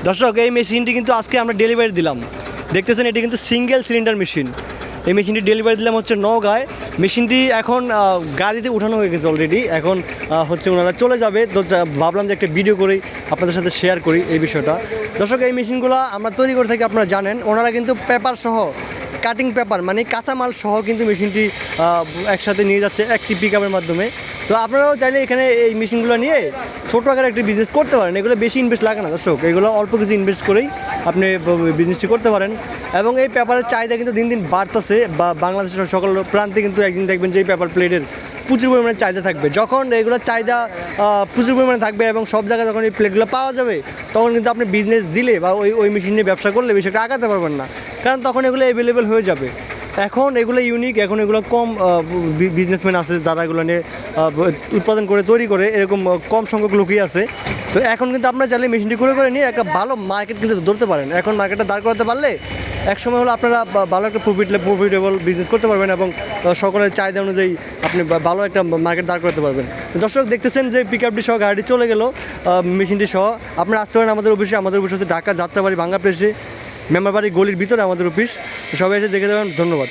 দর্শক, এই মেশিনটি কিন্তু আজকে আমরা ডেলিভারি দিলাম। দেখতেছেন, এটি কিন্তু সিঙ্গেল সিলিন্ডার মেশিন। এই মেশিনটি ডেলিভারি দিলাম হচ্ছে নওগাঁয়। মেশিনটি এখন গাড়িতে উঠানো হয়ে গেছে অলরেডি। এখন হচ্ছে ওনারা চলে যাবে। তো ভাবলাম যে একটা ভিডিও করেই আপনাদের সাথে শেয়ার করি এই বিষয়টা। দর্শক, এই মেশিনগুলো আমরা তৈরি করে থাকি, আপনারা জানেন। ওনারা কিন্তু পেপার সহ, কাটিং পেপার মানে কাঁচামাল সহ কিন্তু মেশিনটি একসাথে নিয়ে যাচ্ছে একটি পিকআপের মাধ্যমে। তো আপনারাও চাইলে এখানে এই মেশিনগুলো নিয়ে ছোটো আকারে একটি বিজনেস করতে পারেন। এগুলো বেশি ইনভেস্ট লাগে না দর্শক, এগুলো অল্প কিছু ইনভেস্ট করেই আপনি বিজনেসটি করতে পারেন। এবং এই পেপারের চাহিদা কিন্তু দিন দিন বাড়তেছে, বা বাংলাদেশের সকল প্রান্তে কিন্তু একদিন দেখবেন যে এই পেপার প্লেটের প্রচুর পরিমাণে চাহিদা থাকবে। যখন এগুলোর চাহিদা প্রচুর পরিমাণে থাকবে এবং সব জায়গায় যখন এই প্লেটগুলো পাওয়া যাবে, তখন কিন্তু আপনি বিজনেস দিলে বা ওই মেশিন নিয়ে ব্যবসা করলে বিষয়টা আগাতে পারবেন না, কারণ তখন এগুলো অ্যাভেলেবেল হয়ে যাবে। এখন এগুলো ইউনিক, এখন এগুলো কম বিজনেসম্যান আছে যারা এগুলো নিয়ে উৎপাদন করে তৈরি করে, এরকম কম সংখ্যক লোকই আছে। তো এখন কিন্তু আপনারা চাইলে মেশিনটি করে নিয়ে একটা ভালো মার্কেট কিন্তু ধরতে পারেন। এখন মার্কেটটা দাঁড় করাতে পারলে একসময় হলো আপনারা ভালো একটা প্রফিটেবল বিজনেস করতে পারবেন এবং সকলের চাহিদা অনুযায়ী আপনি ভালো একটা মার্কেট দাঁড় করতে পারবেন। দর্শক, দেখতেছেন যে পিকআপটি সহ গাড়িটি চলে গেল মেশিনটি সহ। আপনারা আসতে পারেন আমাদের অফিসে। আমাদের অফিস হচ্ছে ঢাকা যাত্রাবাড়ি ভাঙ্গা প্লেসে, মেম্বার বাড়ি গলির ভিতরে আমাদের অফিস। সবাই এসে দেখে দেবেন। ধন্যবাদ।